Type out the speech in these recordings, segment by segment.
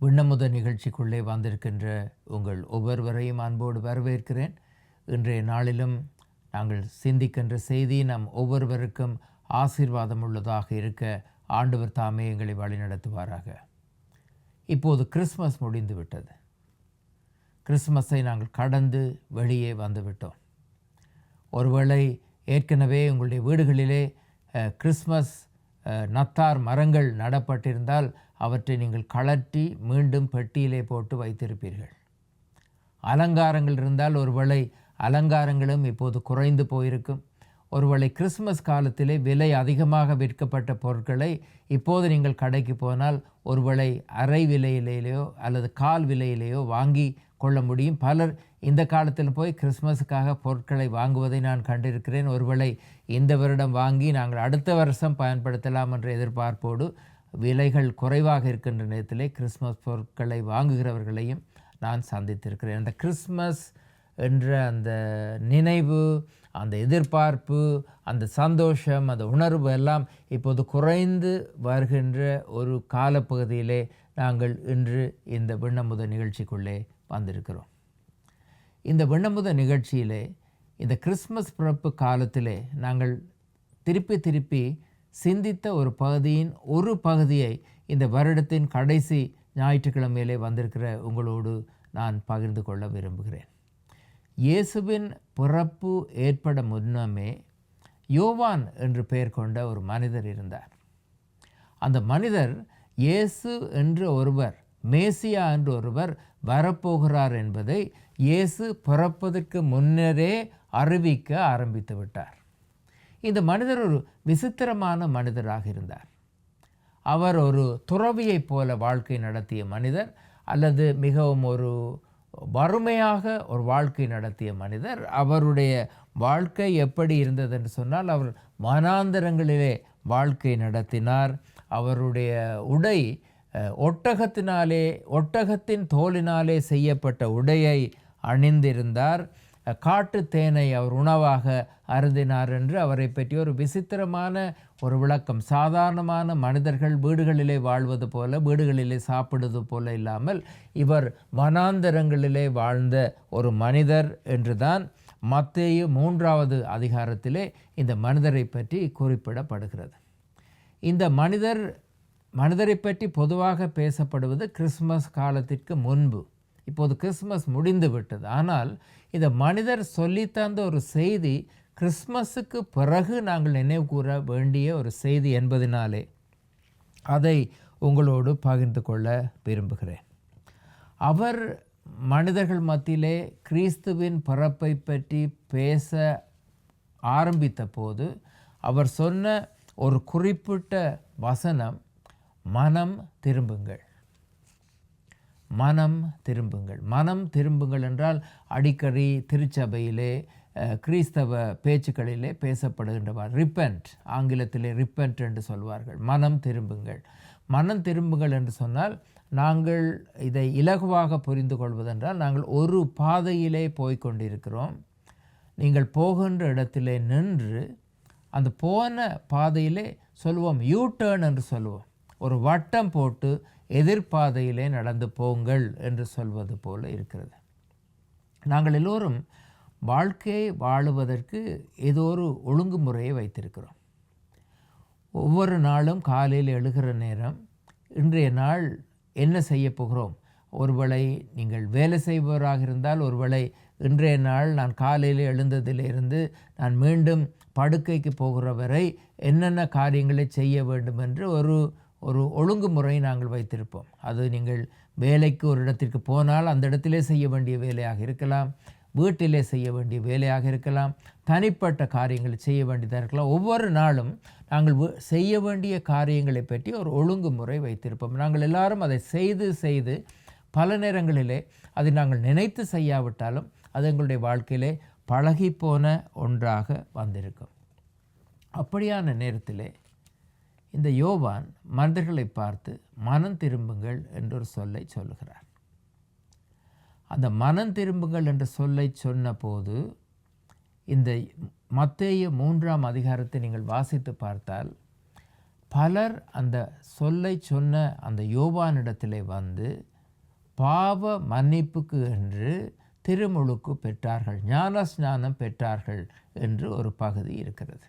விண்ணமுத நிகழ்ச்சிக்குள்ளே வந்திருக்கின்ற உங்கள் ஒவ்வொருவரையும் அன்போடு வரவேற்கிறேன். இன்றைய நாளிலும் நாங்கள் சிந்திக்கின்ற செய்தி நம் ஒவ்வொருவருக்கும் ஆசீர்வாதம் உள்ளதாக இருக்க ஆண்டவர் தாமே எங்களை வழிநடத்துவாராக. இப்போது கிறிஸ்மஸ் முடிந்து விட்டது. கிறிஸ்மஸை நாங்கள் கடந்து வெளியே வந்துவிட்டோம். ஒருவேளை ஏற்கனவே உங்களுடைய வீடுகளிலே கிறிஸ்மஸ் நத்தார் மரங்கள் நடப்பட்டிருந்தால் அவற்றை நீங்கள் கழற்றி மீண்டும் பெட்டியிலே போட்டு வைத்திருப்பீர்கள். அலங்காரங்கள் இருந்தால் ஒருவேளை அலங்காரங்களும் இப்போது குறைந்து போயிருக்கும். ஒருவேளை கிறிஸ்மஸ் காலத்திலே விலை அதிகமாக விற்கப்பட்ட பொருட்களை இப்போது நீங்கள் கடைக்கு போனால் ஒருவேளை அரை விலையிலேயோ அல்லது கால் விலையிலேயோ வாங்கி கொள்ள முடியும். பலர் இந்த காலத்தில் போய் கிறிஸ்மஸுக்காக பொருட்களை வாங்குவதை நான் கண்டிருக்கிறேன். ஒருவேளை இந்த வருடம் வாங்கி நாங்கள் அடுத்த வருஷம் பயன்படுத்தலாம் என்ற எதிர்பார்ப்போடு விலைகள் குறைவாக இருக்கின்ற நேரத்திலே கிறிஸ்மஸ் பொருட்களை வாங்குகிறவர்களையும் நான் சந்தித்திருக்கிறேன். அந்த கிறிஸ்மஸ் என்ற அந்த நினைவு, அந்த எதிர்பார்ப்பு, அந்த சந்தோஷம், அந்த உணர்வு எல்லாம் இப்போது குறைந்து வருகின்ற ஒரு காலப்பகுதியிலே நாங்கள் இன்று இந்த விண்ணமுத நிகழ்ச்சிக்குள்ளே வந்திருக்கிறோம். இந்த விண்ணமுத நிகழ்ச்சியிலே இந்த கிறிஸ்மஸ் பிறப்பு காலத்திலே நாங்கள் திருப்பி சிந்தித்த ஒரு பகுதியின் ஒரு பகுதியை இந்த வருடத்தின் கடைசி ஞாயிற்றுக்கிழமையிலே வந்திருக்கிற உங்களோடு நான் பகிர்ந்து கொள்ள விரும்புகிறேன். இயேசுவின் பிறப்பு ஏற்பட முன்னமே யோவான் என்று பெயர் கொண்ட ஒரு மனிதர் இருந்தார். அந்த மனிதர் இயேசு என்று ஒருவர், மேசியா என்று ஒருவர் வரப்போகிறார் என்பதை இயேசு பிறப்பதற்கு முன்னரே அறிவிக்க ஆரம்பித்து விட்டார். இந்த மனிதர் ஒரு விசித்திரமான மனிதராக இருந்தார். அவர் ஒரு துறவியைப் போல வாழ்க்கை நடத்திய மனிதர், அல்லது மிகவும் ஒரு வறுமையாக ஒரு வாழ்க்கை நடத்திய மனிதர். அவருடைய வாழ்க்கை எப்படி இருந்தது என்று சொன்னால், அவர் வனாந்தரங்களிலே வாழ்க்கை நடத்தினார். அவருடைய உடை ஒட்டகத்தின் தோலினாலே செய்யப்பட்ட உடையை அணிந்திருந்தார். காட்டு தேனை அவர் உணவாக அருந்தினார் என்று அவரை பற்றி ஒரு விசித்திரமான ஒரு விளக்கம். சாதாரணமான மனிதர்கள் வீடுகளிலே வாழ்வது போல, வீடுகளிலே சாப்பிடுவது போல இல்லாமல் இவர் வனாந்தரங்களிலே வாழ்ந்த ஒரு மனிதர் என்றுதான் மத்தேயு 3வது அதிகாரத்திலே இந்த மனிதரை பற்றி குறிப்பிடப்படுகிறது. இந்த மனிதரை பற்றி பொதுவாக பேசப்படுவது கிறிஸ்மஸ் காலத்திற்கு முன்பு. இப்போது கிறிஸ்மஸ் முடிந்து விட்டது. ஆனால் இந்த மனிதர் சொல்லித்தந்த ஒரு செய்தி கிறிஸ்மஸுக்கு பிறகு நாங்கள் நினைவு கூற வேண்டிய ஒரு செய்தி என்பதனாலே அதை உங்களோடு பகிர்ந்து கொள்ள விரும்புகிறேன். அவர் மனிதர்கள் மத்தியிலே கிறிஸ்துவின் பிறப்பை பற்றி பேச ஆரம்பித்த போது அவர் சொன்ன ஒரு குறிப்பிட்ட வசனம், மனம் திரும்புங்கள். மனம் திரும்புங்கள். மனம் திரும்புங்கள் என்றால் அடிக்கடி திருச்சபையிலே கிறிஸ்தவ பேச்சுக்களிலே பேசப்படுகின்றவர் ரிப்பெண்ட், ஆங்கிலத்திலே ரிப்பெண்ட் என்று சொல்வார்கள். மனம் திரும்புங்கள். மனம் திரும்புங்கள் என்று சொன்னால் நாங்கள் இதை இலகுவாக புரிந்து கொள்வதென்றால், நாங்கள் ஒரு பாதையிலே போய்கொண்டிருக்கிறோம். நீங்கள் போகின்ற இடத்திலே நின்று அந்த போன பாதையிலே சொல்லுவோம் யூ டர்ன் என்று சொல்லுவோம். ஒரு வட்டம் போட்டு எதிர்பாதையிலே நடந்து போங்கள் என்று சொல்வது போல இருக்கிறது. நாங்கள் எல்லோரும் வாழ்க்கையை வாழுவதற்கு ஏதோ ஒரு ஒழுங்குமுறையை வைத்திருக்கிறோம். ஒவ்வொரு நாளும் காலையில் எழுகிற நேரம், இன்றைய நாள் என்ன செய்ய போகிறோம்? ஒருவேளை நீங்கள் வேலை செய்பவராக இருந்தால், ஒருவேளை இன்றைய நாள் நான் காலையில் எழுந்ததிலிருந்து நான் மீண்டும் படுக்கைக்கு போகிற வரை என்னென்ன காரியங்களை செய்ய வேண்டும் என்று ஒரு ஒழுங்குமுறை நாங்கள் வைத்திருப்போம். அது நீங்கள் வேலைக்கு ஒரு இடத்திற்கு போனால் அந்த இடத்திலே செய்ய வேண்டிய வேலையாக இருக்கலாம், வீட்டிலே செய்ய வேண்டிய வேலையாக இருக்கலாம், தனிப்பட்ட காரியங்களை செய்ய வேண்டியதாக இருக்கலாம். ஒவ்வொரு நாளும் நாங்கள் செய்ய வேண்டிய காரியங்களை பற்றி ஒரு ஒழுங்குமுறை வைத்திருப்போம். நாங்கள் எல்லாரும் அதை செய்து பல நேரங்களிலே அதை நாங்கள் நினைத்து செய்யாவிட்டாலும் அது எங்களுடைய வாழ்க்கையிலே பழகிப்போன ஒன்றாக வந்திருக்கும். அப்படியான நேரத்திலே இந்த யோவான் மனிதர்களை பார்த்து மனம் திரும்புங்கள் என்றொரு சொல்லை சொல்லுகிறார். அந்த மனம் திரும்புங்கள் என்ற சொல்லை சொன்ன போது, இந்த மத்தேயு 3ஆம் அதிகாரத்தை நீங்கள் வாசித்து பார்த்தால், பலர் அந்த சொல்லை சொன்ன அந்த யோவானிடத்திலே வந்து பாவ மன்னிப்புக்கு என்று திருமுழுக்கு பெற்றார்கள், ஞான ஸ்நானம் பெற்றார்கள் என்று ஒரு பகுதி இருக்கிறது.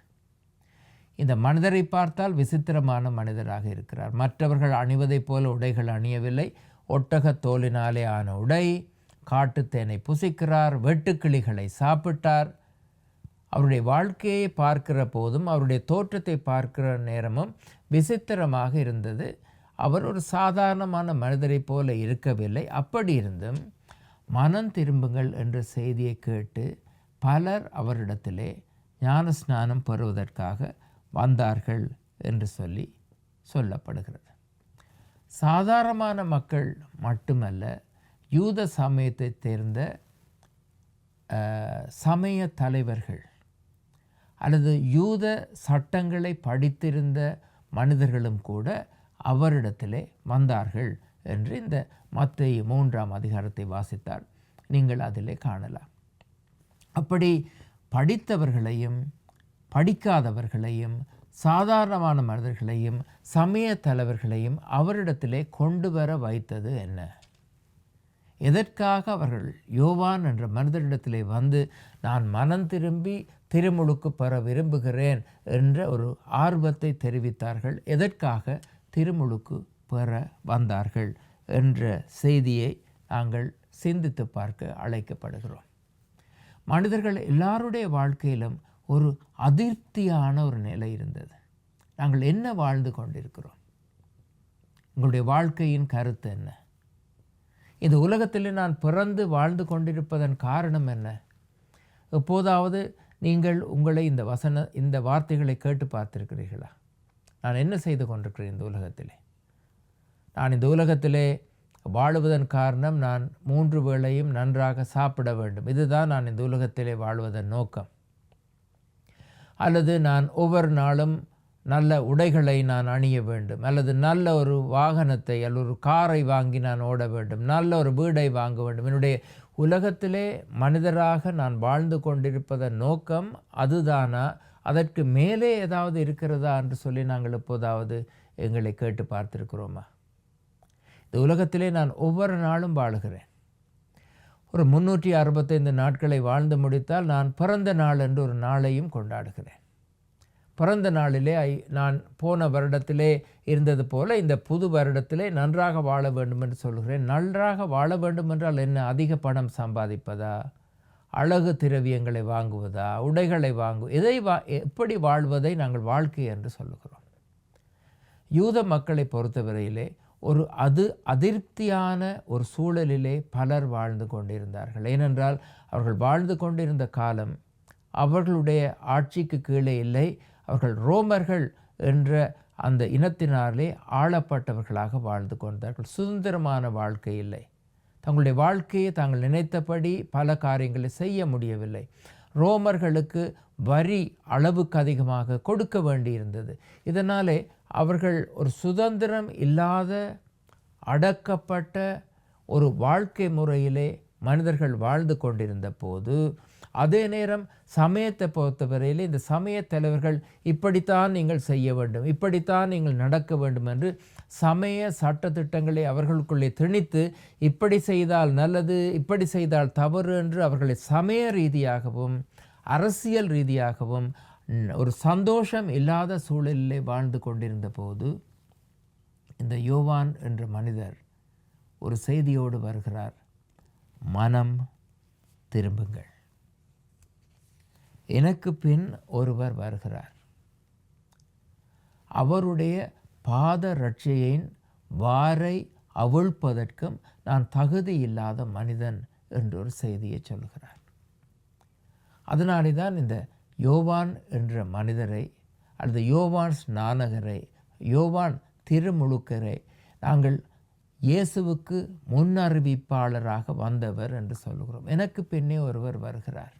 இந்த மனிதரை பார்த்தால் விசித்திரமான மனிதராக இருக்கிறார். மற்றவர்கள் அணிவதைப் போல உடைகள் அணியவில்லை. ஒட்டக தோலினாலே ஆன உடை, காட்டுத்தேனை புசிக்கிறார், வெட்டுக்கிளிகளை சாப்பிட்டார். அவருடைய வாழ்க்கையை பார்க்கிற போதும் அவருடைய தோற்றத்தை பார்க்கிற நேரமும் விசித்திரமாக இருந்தது. அவர் ஒரு சாதாரணமான மனிதரை போல இருக்கவில்லை. அப்படி இருந்தும் மனம் திரும்புங்கள் என்ற செய்தியை கேட்டு பலர் அவரிடத்திலே ஞான ஸ்நானம் பெறுவதற்காக வந்தார்கள் என்று சொல்லப்படுகிறது. சாதாரணமான மக்கள் மட்டுமல்ல, யூத சமயத்தை சேர்ந்த சமய தலைவர்கள் அல்லது யூத சட்டங்களை படித்திருந்த மனிதர்களும் கூட அவரிடத்திலே வந்தார்கள் என்று இந்த மத்தேயு 3ஆம் அதிகாரத்தை வாசித்தால் நீங்கள் அதிலே காணலாம். அப்படி படித்தவர்களையும் படிக்காதவர்களையும் சாதாரணமான மனிதர்களையும் சமய தலைவர்களையும் அவரிடத்திலே கொண்டு வர வைத்தது என்ன? எதற்காக அவர்கள் யோவான் என்ற மனிதரிடத்திலே வந்து நான் மனம் திரும்பி திருமுழுக்கு பெற விரும்புகிறேன் என்ற ஒரு ஆர்வத்தை தெரிவித்தார்கள்? எதற்காக திருமுழுக்கு பெற வந்தார்கள் என்ற செய்தியை நாங்கள் சிந்தித்து பார்க்க அழைக்கப்படுகிறோம். மனிதர்கள் எல்லாருடைய வாழ்க்கையிலும் ஒரு அதிருப்தியான ஒரு நிலை இருந்தது. நாங்கள் என்ன வாழ்ந்து கொண்டிருக்கிறோம்? உங்களுடைய வாழ்க்கையின் கருத்து என்ன? இந்த உலகத்தில் நான் பிறந்து வாழ்ந்து கொண்டிருப்பதன் காரணம் என்ன? எப்போதாவது நீங்கள் உங்களை இந்த வார்த்தைகளை கேட்டு பார்த்திருக்கிறீர்களா? நான் என்ன செய்து கொண்டிருக்கிறேன் இந்த உலகத்திலே? நான் இந்த உலகத்திலே வாழுவதன் காரணம் நான் 3 வேளையும் நன்றாக சாப்பிட வேண்டும். இதுதான் நான் இந்த உலகத்திலே வாழ்வதன் நோக்கம். அல்லது நான் ஒவ்வொரு நாளும் நல்ல உடைகளை நான் அணிய வேண்டும், அல்லது நல்ல ஒரு வாகனத்தை அல்லது ஒரு காரை வாங்கி நான் ஓட வேண்டும், நல்ல ஒரு வீடை வாங்க வேண்டும். என்னுடைய உலகத்திலே மனிதராக நான் வாழ்ந்து கொண்டிருப்பதன் நோக்கம் அதுதானா? அதற்கு மேலே ஏதாவது இருக்கிறதா என்று சொல்லி நாங்கள் எப்போதாவது எங்களை கேட்டு பார்த்திருக்கிறோமா? இந்த உலகத்திலே நான் ஒவ்வொரு நாளும் வாழுகிறேன். ஒரு 365 நாட்களை வாழ்ந்து முடித்தால் நான் பிறந்த நாள் என்று ஒரு நாளையும் கொண்டாடுகிறேன். பிறந்த நாளிலே நான் போன வருடத்திலே இருந்தது போல இந்த புது வருடத்திலே நன்றாக வாழ வேண்டும் என்று சொல்கிறேன். நன்றாக வாழ வேண்டும் என்றால் என்ன? அதிக பணம் சம்பாதிப்பதா? அழகு திரவியங்களை வாங்குவதா? உடைகளை எப்படி வாழ்வதை நாங்கள் வாழ்க்கை என்று சொல்லுகிறோம். யூத மக்களை பொறுத்தவரையிலே ஒரு அதிருப்தியான ஒரு சூழலிலே பலர் வாழ்ந்து கொண்டிருந்தார்கள். ஏனென்றால் அவர்கள் வாழ்ந்து கொண்டிருந்த காலம் அவர்களுடைய ஆட்சிக்கு கீழே இல்லை. அவர்கள் ரோமர்கள் என்ற அந்த இனத்தினாலே ஆளப்பட்டவர்களாக வாழ்ந்து கொண்டார்கள். சுதந்திரமான வாழ்க்கை இல்லை. தங்களுடைய வாழ்க்கையை தாங்கள் நினைத்தபடி பல காரியங்களை செய்ய முடியவில்லை. ரோமர்களுக்கு வரி அளவுக்கு அதிகமாக கொடுக்க வேண்டியிருந்தது. இதனாலே அவர்கள் ஒரு சுதந்திரம் இல்லாத அடக்கப்பட்ட ஒரு வாழ்க்கை முறையிலே மனிதர்கள் வாழ்ந்து கொண்டிருந்த போது, அதே நேரம் சமயத்தை பொறுத்தவரையிலே இந்த சமய தலைவர்கள் இப்படித்தான் நீங்கள் செய்ய வேண்டும், இப்படித்தான் நீங்கள் நடக்க வேண்டும் என்று சமய சட்டத்திட்டங்களை அவர்களுக்குள்ளே திணித்து இப்படி செய்தால் நல்லது, இப்படி செய்தால் தவறு என்று அவர்களை சமய ரீதியாகவும் அரசியல் ரீதியாகவும் ஒரு சந்தோஷம் இல்லாத சூழலிலே வாழ்ந்து கொண்டிருந்த போது இந்த யோவான் என்ற மனிதர் ஒரு செய்தியோடு வருகிறார். மனம் திரும்புங்கள், எனக்கு பின் ஒருவர் வருகிறார், அவருடைய பாத ரட்சையின் வாரை அவிழ்ப்பதற்கும் நான் தகுதி இல்லாத மனிதன் என்று ஒரு செய்தியை சொல்கிறார். அதனாலே தான் இந்த யோவான் என்ற மனிதரை அல்லது யோவான் ஸ்நானகரை, யோவான் திருமுழுக்கரை நாங்கள் இயேசுவுக்கு முன்னறிவிப்பாளராக வந்தவர் என்று சொல்கிறோம். எனக்கு பின்னே ஒருவர் வருகிறார்,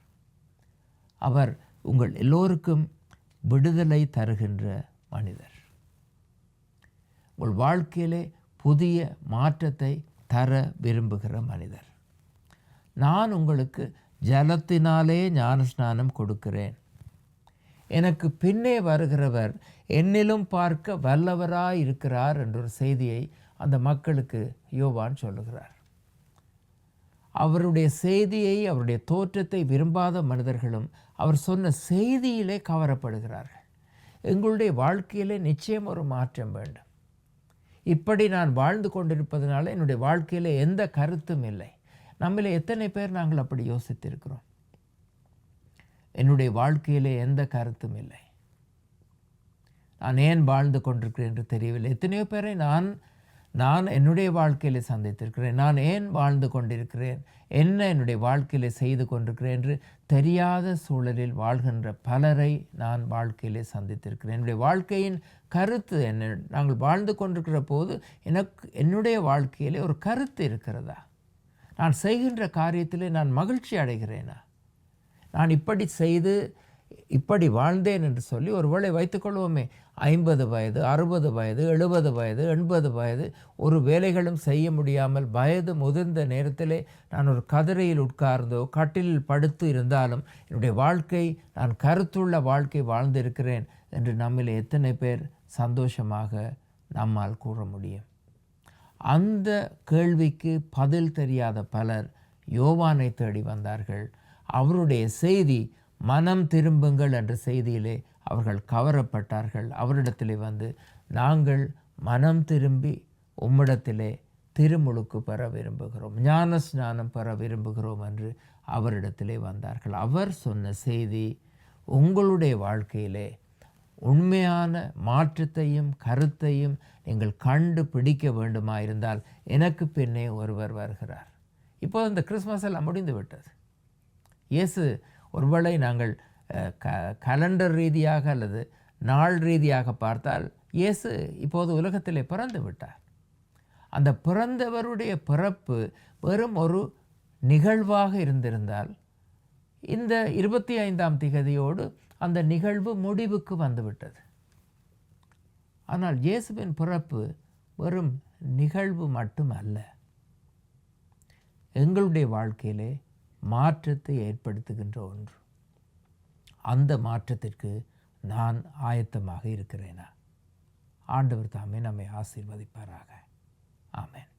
அவர் உங்கள் எல்லோருக்கும் விடுதலை தருகின்ற மனிதர், உங்கள் வாழ்க்கையிலே புதிய மாற்றத்தை தர விரும்புகிற மனிதர். நான் உங்களுக்கு ஜலத்தினாலே ஞானஸ்நானம் கொடுக்கிறேன், எனக்கு பின்னே வருகிறவர் என்னிலும் பார்க்க வல்லவராய் இருக்கிறார் என்ற ஒரு செய்தியை அந்த மக்களுக்கு யோவான் சொல்லுகிறார். அவருடைய செய்தியை, அவருடைய தோற்றத்தை விரும்பாத மனிதர்களும் அவர் சொன்ன செய்தியிலே கவரப்படுகிறார்கள். எங்களுடைய வாழ்க்கையிலே நிச்சயம் ஒரு மாற்றம் வேண்டும். இப்படி நான் வாழ்ந்து கொண்டிருப்பதனால என்னுடைய வாழ்க்கையில் எந்த கருத்தும் இல்லை. நம்மள எத்தனை பேர் நாங்கள் அப்படி யோசித்திருக்கிறோம்? என்னுடைய வாழ்க்கையிலே எந்த கருத்தும் இல்லை, நான் ஏன் வாழ்ந்து கொண்டிருக்கிறேன் என்று தெரியவில்லை. எத்தனையோ பேரை நான் என்னுடைய வாழ்க்கையில் சந்தித்திருக்கிறேன். நான் ஏன் வாழ்ந்து கொண்டிருக்கிறேன், என்ன என்னுடைய வாழ்க்கையில் செய்து கொண்டிருக்கிறேன் என்று தெரியாத சூழலில் வாழ்கின்ற பலரை நான் வாழ்க்கையிலே சந்தித்திருக்கிறேன். என்னுடைய வாழ்க்கையின் கருத்து என்ன? நாங்கள் வாழ்ந்து கொண்டிருக்கிற போது என்னுடைய வாழ்க்கையிலே ஒரு கருத்து இருக்கிறதா? நான் செய்கின்ற காரியத்திலே நான் மகிழ்ச்சி அடைகிறேனா? நான் இப்படி செய்து இப்படி வாழ்ந்தேன் என்று சொல்லி ஒருவேளை வைத்துக்கொள்வோமே, 50 வயது, 60 வயது, 70 வயது, 80 வயது, ஒரு வேலைகளும் செய்ய முடியாமல் வயது முதிர்ந்த நேரத்திலே நான் ஒரு கதிரையில் உட்கார்ந்தோ கட்டிலில் படுத்து இருந்தாலும் என்னுடைய வாழ்க்கை, நான் கருத்துள்ள வாழ்க்கை வாழ்ந்திருக்கிறேன் என்று நம்மில் எத்தனை பேர் சந்தோஷமாக நம்மால் கூற முடியும்? அந்த கேள்விக்கு பதில் தெரியாத பலர் யோவானை தேடி வந்தார்கள். அவருடைய செய்தி மனம் திரும்புங்கள் என்ற செய்தியிலே அவர்கள் கவரப்பட்டார்கள். அவரிடத்திலே வந்து, நாங்கள் மனம் திரும்பி உம்மிடத்திலே திருமுழுக்கு பெற விரும்புகிறோம், ஞான ஸ்நானம் பெற விரும்புகிறோம் என்று அவரிடத்திலே வந்தார்கள். அவர் சொன்ன செய்தி, உங்களுடைய வாழ்க்கையிலே உண்மையான மாற்றத்தையும் கருத்தையும் நீங்கள் கண்டுபிடிக்க வேண்டுமாயிருந்தால் எனக்கு பின்னே ஒருவர் வருகிறார். இப்போது இந்த கிறிஸ்மஸ் எல்லாம் முடிந்து விட்டது. இயேசு, ஒருவேளை நாங்கள் கலண்டர் ரீதியாக அல்லது நாள் ரீதியாக பார்த்தால் இயேசு இப்போது உலகத்திலே பிறந்து விட்டார். அந்த பிறந்தவருடைய பிறப்பு வெறும் ஒரு நிகழ்வாக இருந்திருந்தால் இந்த 25ஆம் திகதியோடு அந்த நிகழ்வு முடிவுக்கு வந்துவிட்டது. ஆனால் இயேசுவின் பிறப்பு வெறும் நிகழ்வு மட்டும் அல்ல, எங்களுடைய வாழ்க்கையிலே மாற்றத்தை ஏற்படுத்துகின்ற ஒன்று. அந்த மாற்றத்திற்கு நான் ஆயத்தமாக இருக்கிறேனா? ஆண்டவர் தாமே நம்மை ஆசீர்வதிப்பாராக. ஆமென்.